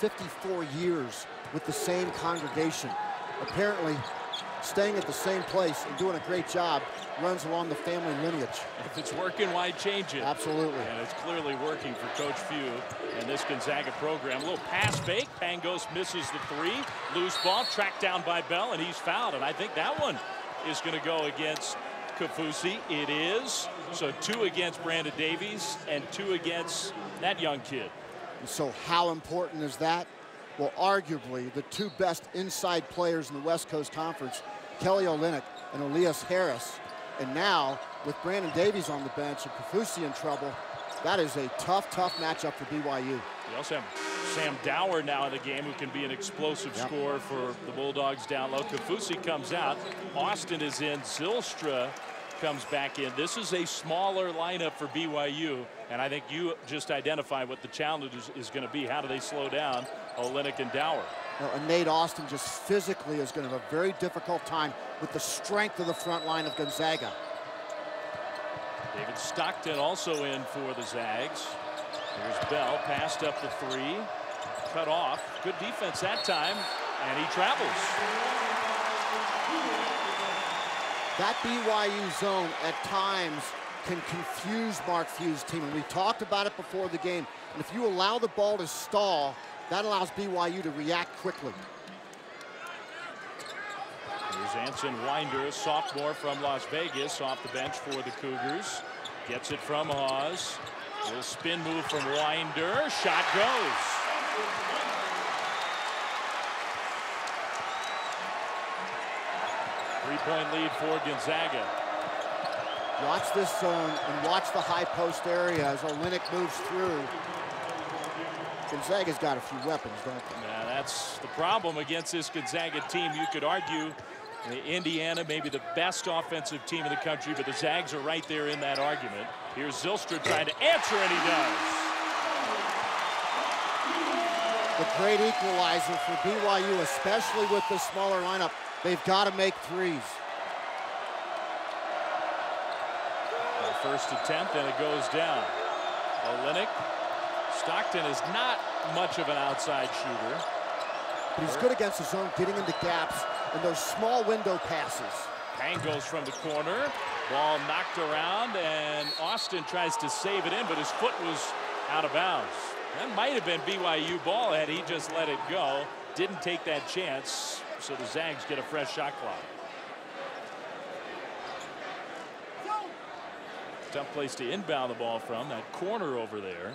54 years with the same congregation. Apparently, staying at the same place and doing a great job runs along the family lineage. If it's working, why change it? Absolutely. And it's clearly working for Coach Few and this Gonzaga program. A little pass fake. Pangos misses the three. Loose ball tracked down by Bell, and he's fouled. And I think that one is going to go against Kaufusi. It is. So 2 against Brandon Davies and 2 against that young kid. And so how important is that? Well, arguably the 2 best inside players in the West Coast Conference, Kelly Olynyk and Elias Harris. And now, with Brandon Davies on the bench and Kaufusi in trouble, that is a tough, tough matchup for BYU. You also have Sam Dower now in the game, who can be an explosive scorer for the Bulldogs down low. Kaufusi comes out. Austin is in. Zylstra comes back in. This is a smaller lineup for BYU, and I think you just identify what the challenge is going to be. How do they slow down Olynyk and Dower? And Nate Austin just physically is going to have a very difficult time with the strength of the front line of Gonzaga. David Stockton also in for the Zags. Here's Bell, passed up the 3, cut off. Good defense that time, and he travels. That BYU zone at times can confuse Mark Few's team, and we talked about it before the game. And if you allow the ball to stall, that allows BYU to react quickly. Here's Anson Winder, a sophomore from Las Vegas, off the bench for the Cougars. Gets it from Hawes. Little spin move from Winder. Shot goes. Three-point lead for Gonzaga. Watch this zone and watch the high post area as Olynyk moves through. Gonzaga's got a few weapons, don't they? Yeah, that's the problem against this Gonzaga team. You could argue Indiana may be the best offensive team in the country, but the Zags are right there in that argument. Here's Zylstra trying to answer, and he does. The great equalizer for BYU, especially with the smaller lineup. They've got to make threes. The first attempt, and it goes down. Olynyk. Stockton is not much of an outside shooter. But he's good against the zone, getting into gaps and those small window passes. Pangos from the corner. Ball knocked around, and Austin tries to save it in, but his foot was out of bounds. That might have been BYU ball had he just let it go. Didn't take that chance, so the Zags get a fresh shot clock. Tough place to inbound the ball from, that corner over there.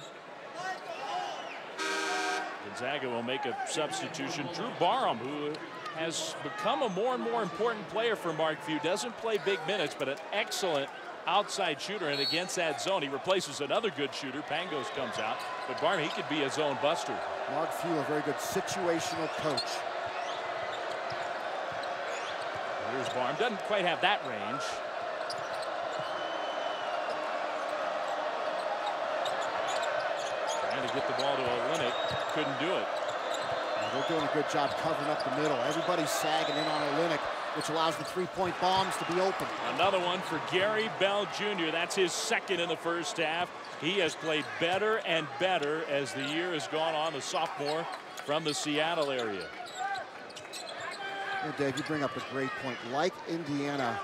Gonzaga will make a substitution. Drew Barham, who has become a more and more important player for Mark Few, doesn't play big minutes, but an excellent outside shooter. And against that zone, he replaces another good shooter. Pangos comes out, but Barham, he could be a zone buster. Mark Few, a very good situational coach. Here's Barham, doesn't quite have that range. Trying to get the ball to Olynyk, couldn't do it. They're doing a good job covering up the middle. Everybody's sagging in on Olynyk, which allows the three-point bombs to be open. Another one for Gary Bell Jr. That's his second in the first half. He has played better and better as the year has gone on, the sophomore from the Seattle area. Well, Dave, you bring up a great point. Like Indiana,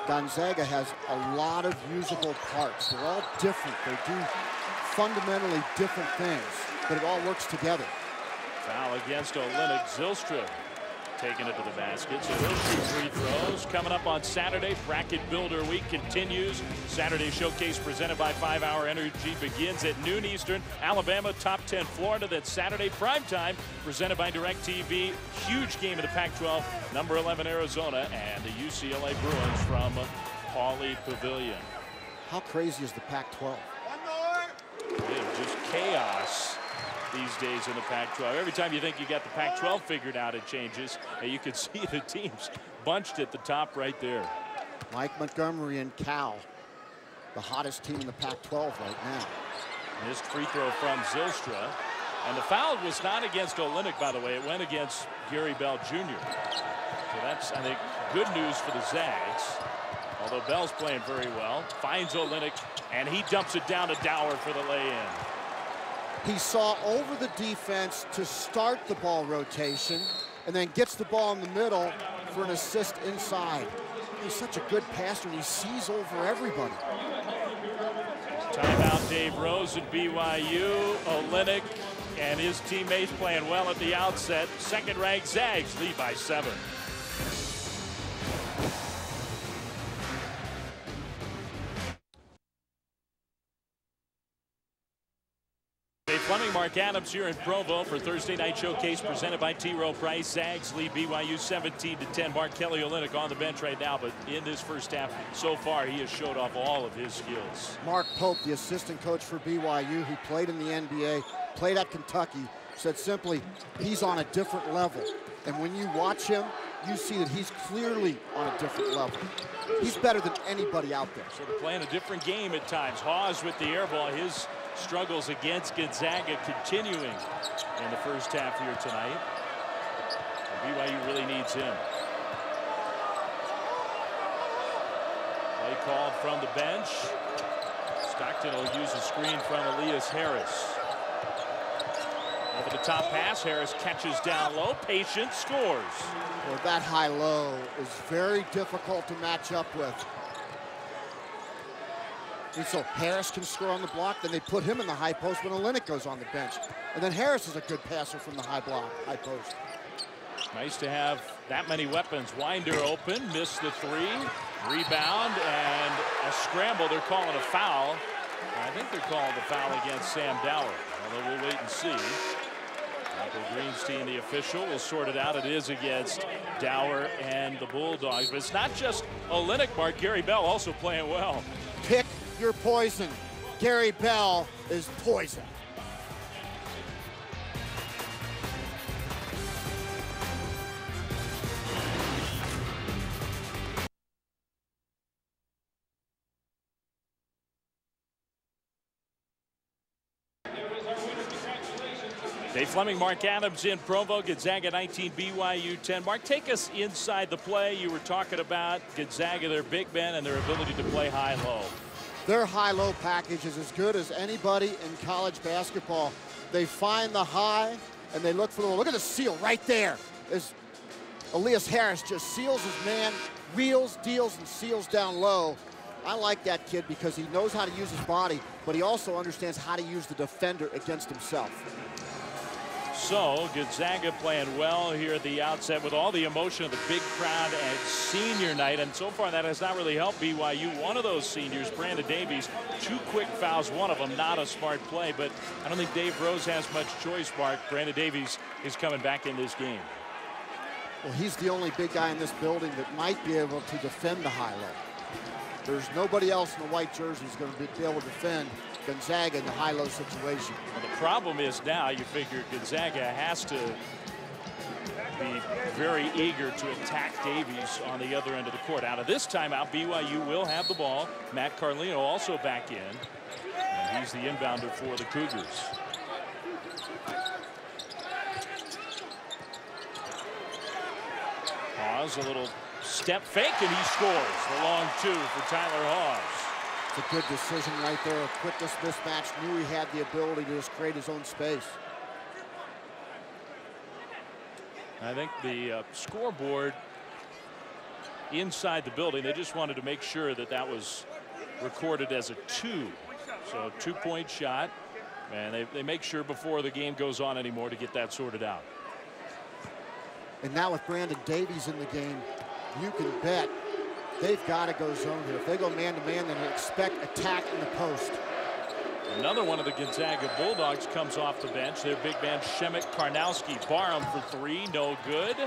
Gonzaga has a lot of usable parts. They're all different. They do fundamentally different things, but it all works together. Foul against Olynyk. Zylstra taking it to the basket, so he'll shoot free throws. Coming up on Saturday, Bracket Builder Week continues. Saturday Showcase presented by 5 Hour Energy begins at noon Eastern. Alabama, top 10 Florida. Then Saturday primetime presented by DirecTV. Huge game of the Pac-12. Number 11 Arizona and the UCLA Bruins from Pauley Pavilion. How crazy is the Pac-12? Just chaos these days in the Pac-12. Every time you think you got the Pac-12 figured out, it changes. And you can see the teams bunched at the top right there. Mike Montgomery and Cal, the hottest team in the Pac-12 right now. Missed free throw from Zylstra. And the foul was not against Olynyk, by the way. It went against Gary Bell Jr. So that's, I think, good news for the Zags. Although Bell's playing very well. Finds Olynyk, and he dumps it down to Dower for the lay-in. He saw over the defense to start the ball rotation and then gets the ball in the middle for an assist inside. He's such a good passer, and he sees over everybody. Timeout, Dave Rose at BYU. Olynyk and his teammates playing well at the outset. Second-ranked Zags lead by 7. Dave Fleming, Mark Adams here in Provo for Thursday Night Showcase presented by T. Rowe Price. Zags lead BYU 17-10. Mark Kelly Olynyk on the bench right now, but in this first half so far he has showed off all of his skills. Mark Pope, the assistant coach for BYU, who played in the NBA, played at Kentucky, said simply, he's on a different level. And when you watch him, you see that he's clearly on a different level. He's better than anybody out there. Sort of playing a different game at times. Hawes with the air ball. His struggles against Gonzaga continuing in the first half here tonight. And BYU really needs him. Play called from the bench. Stockton will use a screen from Elias Harris. Over the top pass, Harris catches down low, patient, scores. Well, that high-low is very difficult to match up with. And so Harris can score on the block, then they put him in the high post when Olynyk goes on the bench. And then Harris is a good passer from the high post. Nice to have that many weapons. Winder open, missed the 3. Rebound and a scramble. They're calling a foul. I think they're calling the foul against Sam Dower, although we'll wait and see. Michael Greenstein, the official, will sort it out. It is against Dower and the Bulldogs. But it's not just Olynyk, Mark. Gary Bell also playing well. Pick your poison. Gary Bell is poison. Dave Fleming, Mark Adams in Provo. Gonzaga 19, BYU 10. Mark, take us inside the play. You were talking about Gonzaga, their big men, and their ability to play high-low. Their high-low package is as good as anybody in college basketball. They find the high, and they look for the... Look at the seal right there. As Elias Harris just seals his man, wheels, deals, and seals down low. I like that kid because he knows how to use his body, but he also understands how to use the defender against himself. So Gonzaga playing well here at the outset with all the emotion of the big crowd at senior night, and so far that has not really helped BYU. One of those seniors, Brandon Davies, 2 quick fouls, one of them not a smart play, but I don't think Dave Rose has much choice, Mark. Brandon Davies is coming back in this game. Well, he's the only big guy in this building that might be able to defend the high-low. There's nobody else in the white jersey who's going to be able to defend Gonzaga in the high-low situation. Well, the problem is now you figure Gonzaga has to be very eager to attack Davies on the other end of the court. Out of this timeout, BYU will have the ball. Matt Carlino also back in, and he's the inbounder for the Cougars. Hawes, a little step fake, and he scores. The long 2 for Tyler Hawes. It's a good decision right there. A quickest mismatch. Knew he had the ability to just create his own space. I think the scoreboard inside the building, they just wanted to make sure that that was recorded as a 2. So 2-point shot. And they make sure before the game goes on anymore to get that sorted out. And now with Brandon Davies in the game, you can bet they've got to go zone here. If they go man-to-man, then expect attack in the post. Another one of the Gonzaga Bulldogs comes off the bench. Their big man, Shemek Karnowski. Barham for 3, no good.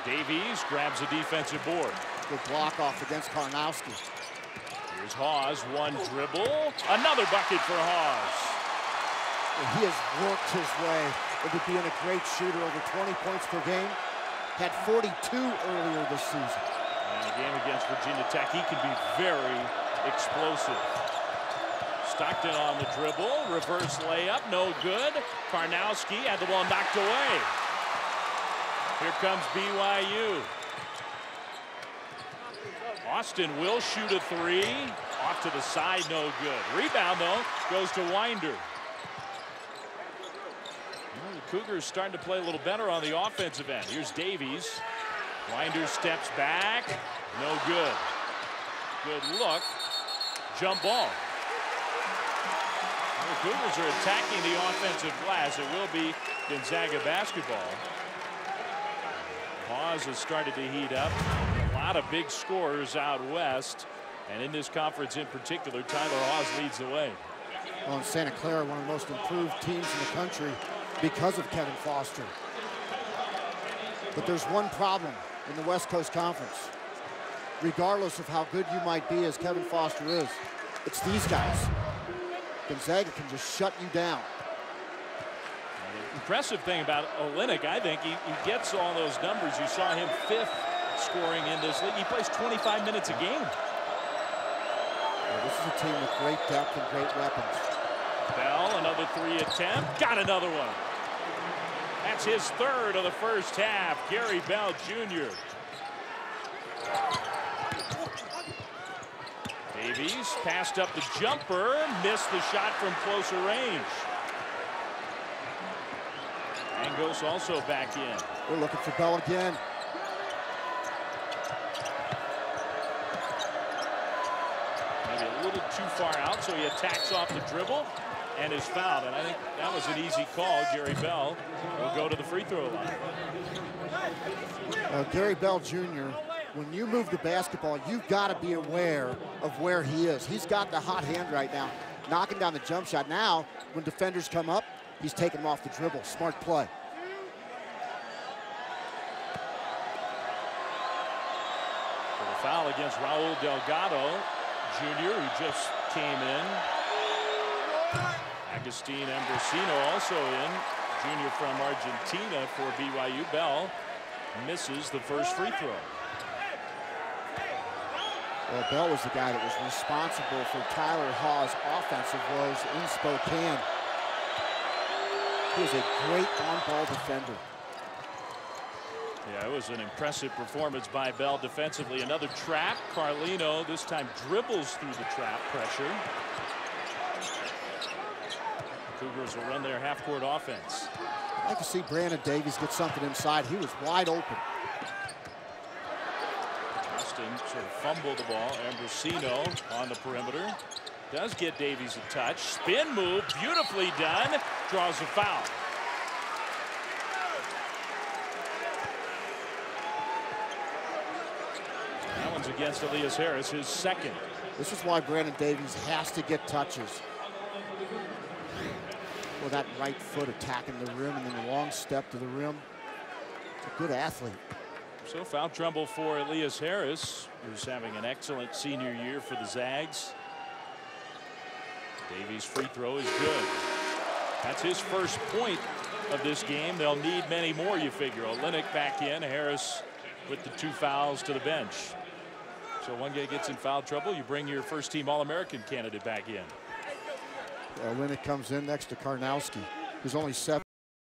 Davies grabs a defensive board. Good block off against Karnowski. Here's Hawes, 1 dribble. Another bucket for Hawes. And he has worked his way into being a great shooter, over 20 points per game. Had 42 earlier this season. And a game against Virginia Tech, he can be very explosive. Stockton on the dribble, reverse layup, no good. Karnowski had the ball knocked away. Here comes BYU. Austin will shoot a 3. Off to the side, no good. Rebound, though, goes to Winder. Well, the Cougars starting to play a little better on the offensive end. Here's Davies. Winder steps back. No good. Good look. Jump ball. Well, the Cougars are attacking the offensive glass. It will be Gonzaga basketball. Hawes has started to heat up. A lot of big scorers out west. And in this conference in particular, Tyler Hawes leads the way. Well, in Santa Clara, one of the most improved teams in the country because of Kevin Foster. But there's one problem in the West Coast Conference. Regardless of how good you might be as Kevin Foster is, it's these guys. Gonzaga can just shut you down. The impressive thing about Olynyk, I think, he gets all those numbers. You saw him 5th scoring in this league. He plays 25 minutes a game. Yeah, this is a team with great depth and great weapons. Bell, another 3 attempt. Got another one. That's his 3rd of the first half. Gary Bell Jr. Davies passed up the jumper, missed the shot from closer range. Angos also back in. We're looking for Bell again. Maybe a little too far out, so he attacks off the dribble and is fouled. And I think that was an easy call. Gary Bell will go to the free throw line. Gary Bell Jr., when you move the basketball, you've got to be aware of where he is. He's got the hot hand right now, knocking down the jump shot. Now, when defenders come up, he's taking them off the dribble. Smart play. For the foul against Raul Delgado Jr., who just came in. Agustin Ambrosino also in. Junior from Argentina for BYU. Bell misses the first free throw. Well, Bell was the guy that was responsible for Tyler Hawes' offensive woes in Spokane. He was a great on-ball defender. Yeah, it was an impressive performance by Bell defensively. Another trap. Carlino this time dribbles through the trap pressure. Cougars will run their half-court offense. I'd like to see Brandon Davies get something inside. He was wide open. Austin sort of fumbled the ball. Ambrosino on the perimeter. Does get Davies a touch. Spin move, beautifully done. Draws a foul. That one's against Elias Harris, his 2nd. This is why Brandon Davies has to get touches. Well, that right foot attacking the rim and then the long step to the rim. It's a good athlete. So foul trouble for Elias Harris, who's having an excellent senior year for the Zags. Davies' free throw is good. That's his first point of this game. They'll need many more, you figure. Olynyk back in. Harris with the 2 fouls to the bench. So one guy gets in foul trouble, you bring your first-team All-American candidate back in. Olynyk comes in next to Karnowski, who's only 7.